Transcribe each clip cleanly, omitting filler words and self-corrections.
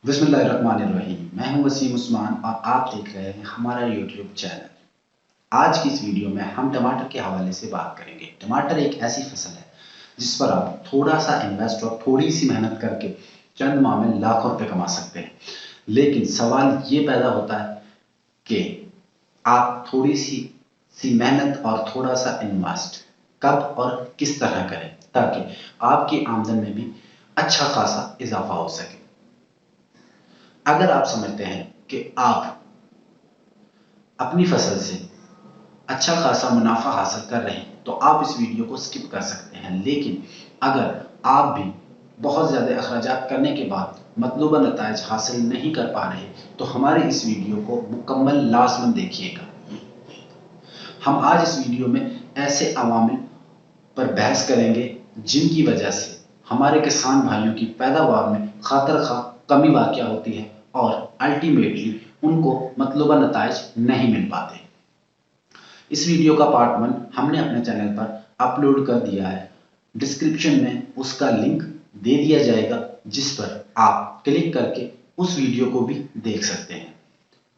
बिस्मिल्लाहिर्रहमानिर्रहीम। मैं हूं वसीम उस्मान और आप देख रहे हैं हमारा यूट्यूब चैनल। आज की इस वीडियो में हम टमाटर के हवाले से बात करेंगे। टमाटर एक ऐसी फसल है जिस पर आप थोड़ा सा इन्वेस्ट और थोड़ी सी मेहनत करके चंद माह में लाखों रुपए कमा सकते हैं। लेकिन सवाल ये पैदा होता है कि आप थोड़ी सी मेहनत और थोड़ा सा इन्वेस्ट कब और किस तरह करें ताकि आपकी आमदन में भी अच्छा खासा इजाफा हो सके। अगर आप समझते हैं कि आप अपनी फसल से अच्छा खासा मुनाफा हासिल कर रहे हैं तो आप इस वीडियो को स्किप कर सकते हैं। लेकिन अगर आप भी बहुत ज़्यादा अखराजात करने के बाद मतलूबा नताइज हासिल नहीं कर पा रहे तो हमारी इस वीडियो को मुकम्मल लाजमन देखिएगा। हम आज इस वीडियो में ऐसे अवामिल पर बहस करेंगे जिनकी वजह से हमारे किसान भाइयों की पैदावार में खातर खा कमी वाक़या होती है और अल्टीमेटली उनको मतलूबा नताइज नहीं मिल पाते। इस वीडियो का पार्ट 1 हमने अपने चैनल पर अपलोड कर दिया है। डिस्क्रिप्शन में उसका लिंक दे दिया जाएगा जिस पर आप क्लिक करके उस वीडियो को भी देख सकते हैं।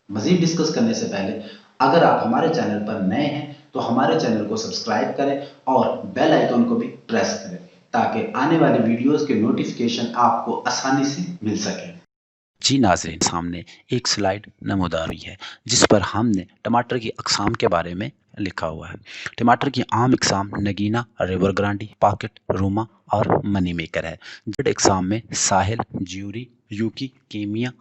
मज़ीद डिस्कस करने से पहले अगर आप हमारे चैनल पर नए हैं तो हमारे चैनल को सब्सक्राइब करें और बेल आइकन को भी प्रेस करें ताकि आने वाले वीडियोस के नोटिफिकेशन आपको आसानी से मिल सके। जी नाज़रीन, सामने एक स्लाइड नमूदार हुई है जिस पर हमने टमाटर की अक़साम के बारे में लिखा हुआ है। टमाटर की आम इक़साम नगीना, रिवर ग्रांडी, पॉकेट, रूमा और मनी मेकर है। जड़ इक़साम में साहिल, ज्यूरी, यूकी, कीमिया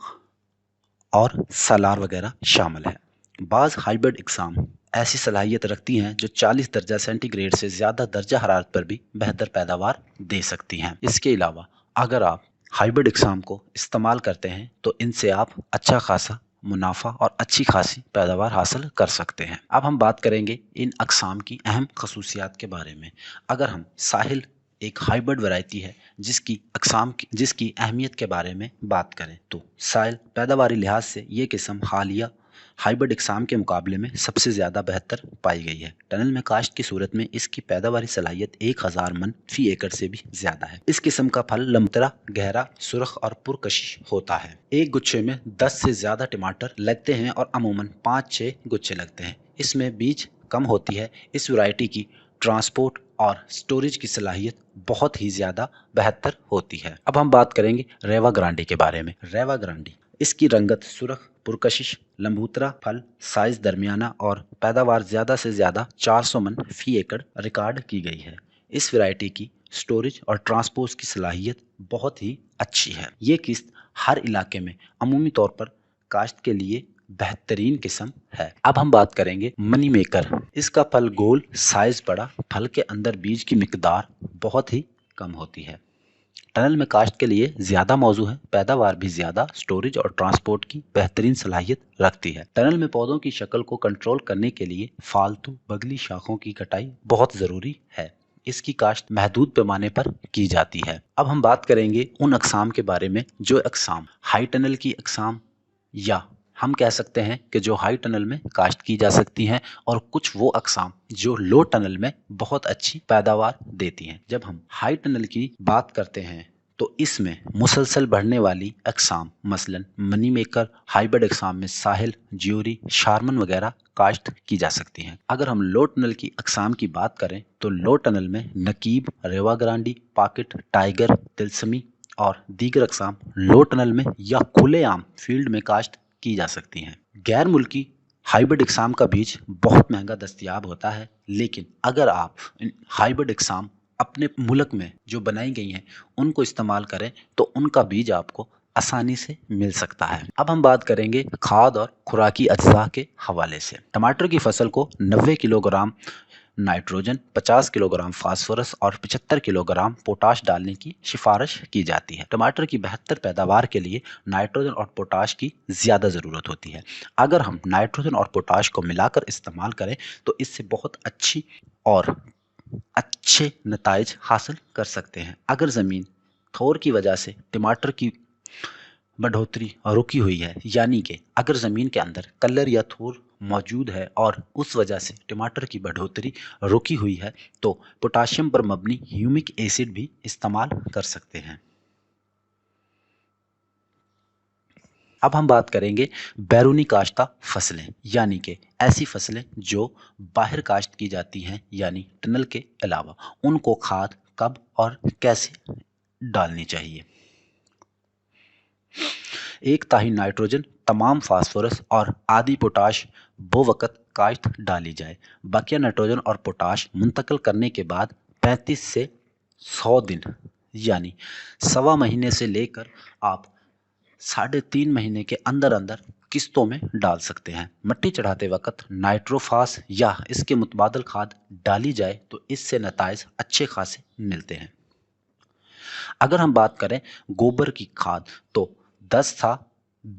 और सलार वगैरह शामिल है। बाज़ हाइब्रिड इक़साम ऐसी सलाहियत रखती हैं जो 40 दर्जा सेंटीग्रेड से ज़्यादा दर्जा हरारत पर भी बेहतर पैदावार दे सकती हैं। इसके अलावा अगर आप हाइब्रिड इक़साम को इस्तेमाल करते हैं तो इनसे आप अच्छा खासा मुनाफा और अच्छी खासी पैदावार हासिल कर सकते हैं। अब हम बात करेंगे इन अक़साम की अहम खसूसियात के बारे में। अगर हम साहिल एक हाइब्रिड वैरायटी है जिसकी अहमियत के बारे में बात करें तो साहिल पैदावारी लिहाज से ये किस्म हालिया हाइब्रिड इक़साम के मुकाबले में सबसे ज़्यादा बेहतर पाई गई है। टनल में काश्त की सूरत में इसकी पैदावारी सलाहियत 1000 मन फी एकड़ से भी ज़्यादा है। इस किस्म का फल लम्बतरा, गहरा, सुर्ख और पुरकशिश होता है। एक गुच्छे में 10 से ज़्यादा टमाटर लगते हैं और अमूमन 5-6 गुच्छे लगते हैं। इसमें बीज कम होती है। इस वैरायटी की ट्रांसपोर्ट और स्टोरेज की सलाहियत बहुत ही ज़्यादा बेहतर होती है। अब हम बात करेंगे रेवा ग्रांडी के बारे में। रेवा ग्रांडी इसकी रंगत सुर्ख, पुरकशिश, लंबूतरा, फल साइज दरमियाना और पैदावार ज़्यादा से ज़्यादा 400 मन फी एकड़ रिकॉर्ड की गई है। इस वैरायटी की स्टोरेज और ट्रांसपोर्ट की सलाहियत बहुत ही अच्छी है। ये किस्त हर इलाके में अमूमी तौर पर काश्त के लिए बेहतरीन किस्म है। अब हम बात करेंगे मनी मेकर। इसका फल गोल, साइज बड़ा, फल के अंदर बीज की मिकदार बहुत ही कम होती है। टनल में काश्त के लिए ज़्यादा मौजू है, पैदावार भी ज़्यादा, स्टोरेज और ट्रांसपोर्ट की बेहतरीन सलाहियत रखती है। टनल में पौधों की शक्ल को कंट्रोल करने के लिए फालतू बगली शाखों की कटाई बहुत ज़रूरी है। इसकी काश्त महदूद पैमाने पर की जाती है। अब हम बात करेंगे उन अक़साम के बारे में जो अक़साम हाई टनल की अक़साम या हम कह सकते हैं कि जो हाई टनल में काश्त की जा सकती हैं और कुछ वो अक़साम जो लो टनल में बहुत अच्छी पैदावार देती हैं। जब हम हाई टनल की बात करते हैं तो इसमें मुसलसल बढ़ने वाली अक़साम मसलन मनी मेकर, हाइब्रिड अक़साम में साहिल, ज्यूरी, शारमन वगैरह काश्त की जा सकती हैं। अगर हम लो टनल की अक़साम की बात करें तो लो टनल में नकीब, रेवा ग्रांडी, पॉकेट, टाइगर, तिलस्मी और दीगर अक़साम लो टनल में या खुलेआम फील्ड में काश्त की जा सकती हैं। गैर मुल्की हाइब्रिड इक़साम का बीज बहुत महंगा दस्तयाब होता है, लेकिन अगर आप हाइब्रिड इक़साम अपने मुल्क में जो बनाई गई हैं उनको इस्तेमाल करें तो उनका बीज आपको आसानी से मिल सकता है। अब हम बात करेंगे खाद और खुराकी अज्जा के हवाले से। टमाटर की फसल को 90 किलोग्राम नाइट्रोजन, 50 किलोग्राम फास्फोरस और 75 किलोग्राम पोटाश डालने की सिफारिश की जाती है। टमाटर की बेहतर पैदावार के लिए नाइट्रोजन और पोटाश की ज़्यादा ज़रूरत होती है। अगर हम नाइट्रोजन और पोटाश को मिलाकर इस्तेमाल करें तो इससे बहुत अच्छी और अच्छे नताइज हासिल कर सकते हैं। अगर ज़मीन थोर की वजह से टमाटर की बढ़ोतरी रुकी हुई है, यानी कि अगर ज़मीन के अंदर कलर या थोर मौजूद है और उस वजह से टमाटर की बढ़ोतरी रुकी हुई है तो पोटाशियम पर मबनी ह्यूमिक एसिड भी इस्तेमाल कर सकते हैं। अब हम बात करेंगे बैरूनी काश्ता फसलें, यानी कि ऐसी फसलें जो बाहर काश्त की जाती हैं यानी टनल के अलावा, उनको खाद कब और कैसे डालनी चाहिए। एक ताही नाइट्रोजन, तमाम फास्फोरस और आदि पोटाश वक्त काश्त डाली जाए। बकिया नाइट्रोजन और पोटाश मुंतकिल करने के बाद 35 से 100 दिन यानी सवा महीने से लेकर आप 3.5 महीने के अंदर अंदर किस्तों में डाल सकते हैं। मिट्टी चढ़ाते वक्त नाइट्रोफास या इसके मुतबादल खाद डाली जाए तो इससे नताइज अच्छे खासे मिलते हैं। अगर हम बात करें गोबर की खाद तो 10 था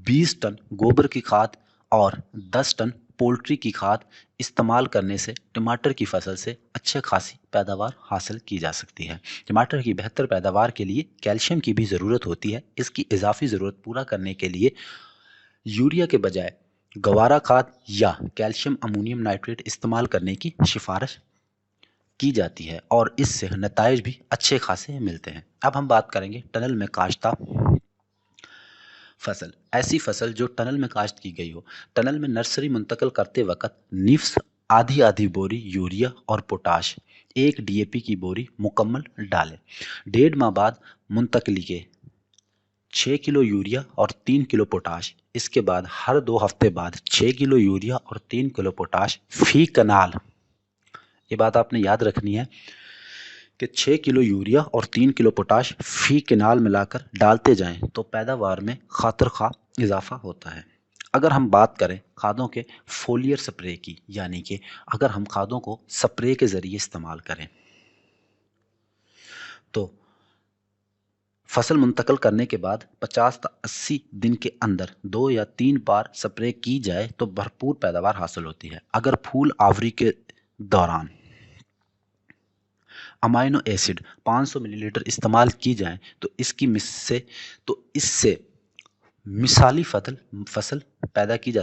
20 टन गोबर की खाद और 10 टन पोल्ट्री की खाद इस्तेमाल करने से टमाटर की फसल से अच्छे खासी पैदावार हासिल की जा सकती है। टमाटर की बेहतर पैदावार के लिए कैल्शियम की भी ज़रूरत होती है। इसकी इजाफी ज़रूरत पूरा करने के लिए यूरिया के बजाय गवारा खाद या कैल्शियम अमोनियम नाइट्रेट इस्तेमाल करने की सिफारिश की जाती है और इससे नताइज भी अच्छे खासे मिलते हैं। अब हम बात करेंगे टनल में काश्ता फसल। ऐसी फसल जो टनल में काश्त की गई हो। टनल में नर्सरी मुंतकिल करते वक्त निफ्स आधी आधी बोरी यूरिया और पोटाश 1 DAP की बोरी मुकम्मल डालें। 1.5 माह बाद मुंतकली के 6 किलो यूरिया और 3 किलो पोटाश। इसके बाद हर 2 हफ्ते बाद 6 किलो यूरिया और 3 किलो पोटाश फी कनाल। ये बात आपने याद रखनी है कि 6 किलो यूरिया और 3 किलो पोटाश फी कनाल मिलाकर डालते जाएं तो पैदावार में खातर खा इजाफा होता है। अगर हम बात करें खादों के फोलियर स्प्रे की, यानी कि अगर हम खादों को स्प्रे के ज़रिए इस्तेमाल करें तो फसल मुंतकिल करने के बाद 50 से 80 दिन के अंदर 2 या 3 बार स्प्रे की जाए तो भरपूर पैदावार हासिल होती है। अगर फूल आवरी के दौरान अमाइनो एसिड 500 मिलीलीटर इस्तेमाल की जाए तो इससे मिसाली फसल पैदा की जा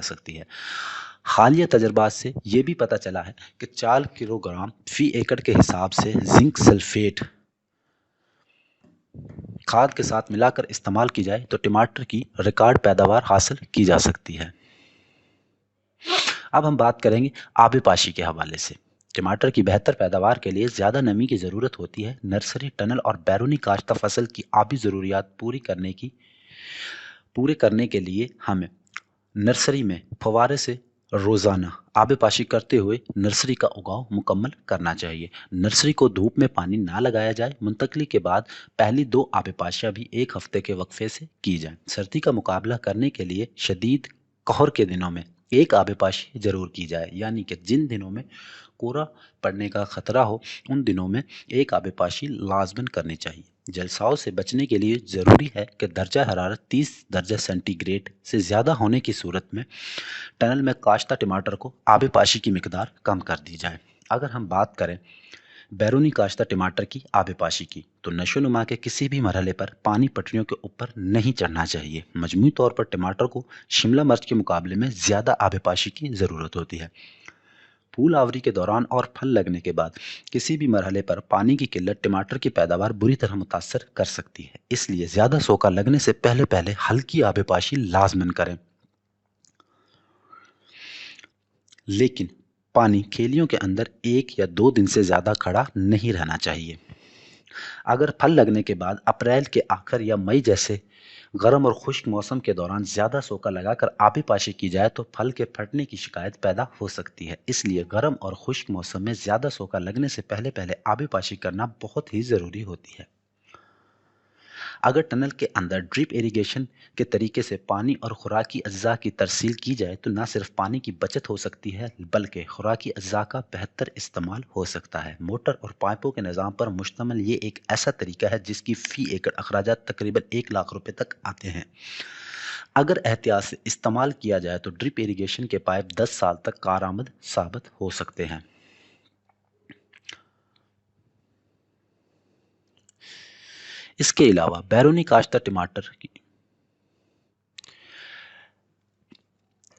सकती है। हालिया तजर्बात से ये भी पता चला है कि 4 किलोग्राम फी एकड़ के हिसाब से जिंक सल्फेट खाद के साथ मिलाकर इस्तेमाल की जाए तो टमाटर की रिकॉर्ड पैदावार हासिल की जा सकती है। अब हम बात करेंगे आबपाशी के हवाले से। टमाटर की बेहतर पैदावार के लिए ज़्यादा नमी की ज़रूरत होती है। नर्सरी, टनल और बैरूनी काश्ता फसल की आबी ज़रूरियात पूरे करने के लिए हमें नर्सरी में फवारे से रोज़ाना आबपाशी करते हुए नर्सरी का उगाव मुकम्मल करना चाहिए। नर्सरी को धूप में पानी ना लगाया जाए। मुंतकली के बाद पहली 2 आबपाशियाँ भी 1 हफ्ते के वक्फे से की जाएं। सर्दी का मुकाबला करने के लिए शदीद कहर के दिनों में 1 आबपाशी ज़रूर की जाए, यानी कि जिन दिनों में कोहरा पड़ने का खतरा हो उन दिनों में 1 आबपाशी लाजमन करनी चाहिए। जलसाओं से बचने के लिए ज़रूरी है कि दर्जा हरारत 30 दर्जा सेंटीग्रेड से ज़्यादा होने की सूरत में टनल में काश्ता टमाटर को आबपाशी की मिकदार कम कर दी जाए। अगर हम बात करें बैरूनी काश्ता टमाटर की आबपाशी की तो नशोनुमा के किसी भी मरहले पर पानी पटरियों के ऊपर नहीं चढ़ना चाहिए। मजमूई तौर पर टमाटर को शिमला मिर्च के मुकाबले में ज़्यादा आबपाशी की ज़रूरत होती है। फूल आवरी के दौरान और फल लगने के बाद किसी भी मरहले पर पानी की किल्लत टमाटर की पैदावार बुरी तरह मुतासर कर सकती है। इसलिए ज़्यादा सोका लगने से पहले हल्की आबपाशी लाजमन करें, लेकिन पानी खेलियों के अंदर 1 या 2 दिन से ज़्यादा खड़ा नहीं रहना चाहिए। अगर फल लगने के बाद अप्रैल के आखिर या मई जैसे गर्म और खुश्क मौसम के दौरान ज़्यादा सोका लगाकर आबपाशी की जाए तो फल के फटने की शिकायत पैदा हो सकती है। इसलिए गर्म और खुश्क मौसम में ज़्यादा सोका लगने से पहले आबपाशी करना बहुत ही ज़रूरी होती है। अगर टनल के अंदर ड्रिप इरिगेशन के तरीके से पानी और खुराकी अज्जा की तरसील की जाए तो न सिर्फ पानी की बचत हो सकती है बल्कि खुराकी अज्जा का बेहतर इस्तेमाल हो सकता है। मोटर और पाइपों के निज़ाम पर मुश्तमिल ये एक ऐसा तरीका है जिसकी फ़ी एकड़ अखराजात तकरीबन 1 लाख रुपए तक आते हैं। अगर एहतियात से इस्तेमाल किया जाए तो ड्रिप इरिगेशन के पाइप 10 साल तक कारआमद साबित हो सकते हैं। इसके अलावा बैरूनी काश्ता टमाटर की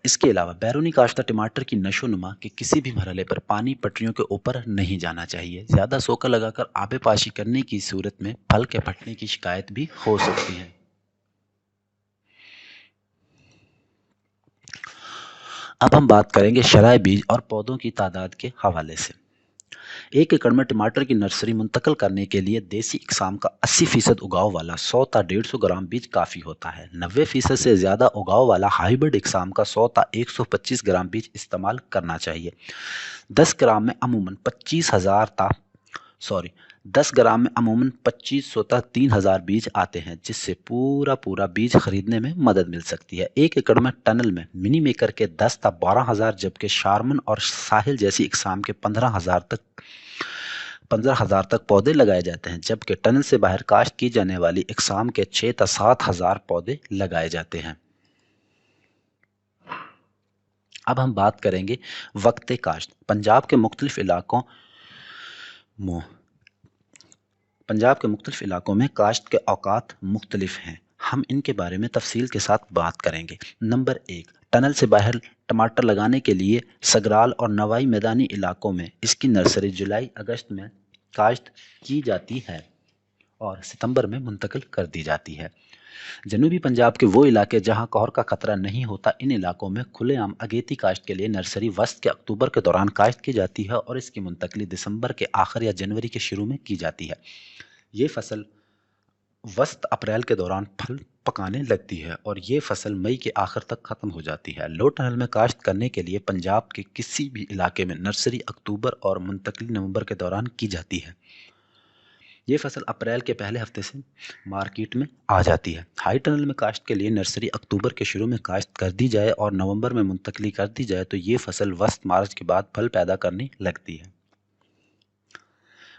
اس کے علاوہ بیرونی کاشتہ ٹماٹر کی نشو نما کے کسی بھی مرحلے پر پانی پٹریوں کے اوپر نہیں جانا چاہیے. زیادہ سوکا لگا کر آبے پاشی کرنے کی صورت میں پھل کے پھٹنے کی شکایت بھی ہو سکتی ہے. اب ہم بات کریں گے شرائع بیج اور پودوں کی تعداد کے حوالے سے. 1 ایکڑ میں ٹماٹر کی نرسری منتقل کرنے کے لیے دیسی اقسام کا 80% اگاؤ والا 100 تا 150 گرام بیج کافی ہوتا ہے. 90% سے زیادہ اگاؤ والا ہائیبرڈ اقسام کا 100 تا 125 گرام بیج استعمال کرنا چاہیے. 10 گرام میں عموماً 2500 تا 3000 بیج آتے ہیں، جس سے پورا بیج خریدنے میں مدد مل سکتی ہے. 1 ایکڑ میں ٹنل میں منی میکر کے 10 تا 12000 جبکہ شارمن اور ساحل جیسی اقسام کے 15000 تک پودے لگائے جاتے ہیں، جبکہ ٹنل سے باہر کاشت کی جانے والی اقسام کے 6 تا 7000 پودے لگائے جاتے ہیں. اب ہم بات کریں گے وقت کاشت. پنجاب کے مختلف علاقوں میں کاشت کے اوقات مختلف ہیں. ہم ان کے بارے میں تفصیل کے ساتھ بات کریں گے. نمبر 1، ٹنل سے باہر ٹماٹر لگانے کے لیے سگرال اور نوائی میدانی علاقوں میں اس کی نرسری جولائی اگست میں کاشت کی جاتی ہے اور ستمبر میں منتقل کر دی جاتی ہے. جنوبی پنجاب کے وہ علاقے جہاں قحط کا خطرہ نہیں ہوتا، ان علاقوں میں کھلے عام اگیتی کاشت کے لیے نرسری وسط کے اکتوبر کے دوران کاشت کی جاتی ہے اور اس کی منتقلی دسمبر کے آخر یا جنوری کے شروع میں کی جاتی ہے. یہ فصل وسط اپریل کے دوران پھل پکانے لگتی ہے اور یہ فصل مئی کے آخر تک ختم ہو جاتی ہے. لو ٹنل میں کاشت کرنے کے لیے پنجاب کے کسی بھی علاقے میں نرسری اکتوبر اور منتقلی نومبر کے دوران کی جاتی ہے. یہ فصل اپریل کے پہلے ہفتے سے مارکیٹ میں آ جاتی ہے. ہائی ٹنل میں کاشت کے لیے نرسری اکتوبر کے شروع میں کاشت کر دی جائے اور نومبر میں منتقلی کر دی جائے تو یہ فصل وسط مارچ کے بعد پھل پیدا کرنے لگتی ہے.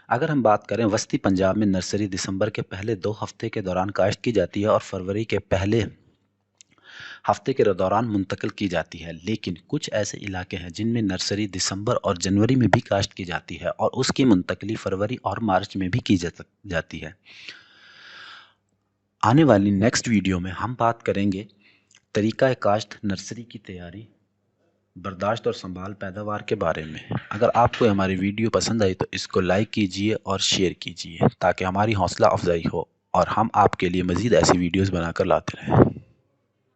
اگر ہم بات کریں وسطی پنجاب میں نرسری دسمبر کے پہلے 2 ہفتے کے دوران کاشت کی جاتی ہے اور فروری کے پہلے ہفتے کے دوران منتقل کی جاتی ہے، لیکن کچھ ایسے علاقے ہیں جن میں نرسری دسمبر اور جنوری میں بھی کاشت کی جاتی ہے اور اس کی منتقلی فروری اور مارچ میں بھی کی جاتی ہے. آنے والی نیکسٹ ویڈیو میں ہم بات کریں گے طریقہ کاشت، نرسری کی تیاری، برداشت اور سنبھال پیداوار کے بارے میں. اگر آپ کو ہماری ویڈیو پسند آئی تو اس کو لائک کیجئے اور شیئر کیجئے تاکہ ہماری حوصلہ افزائی ہو اور ہم آپ کے لیے مزید ایسی ویڈیوز بنا کر لاتے رہیں.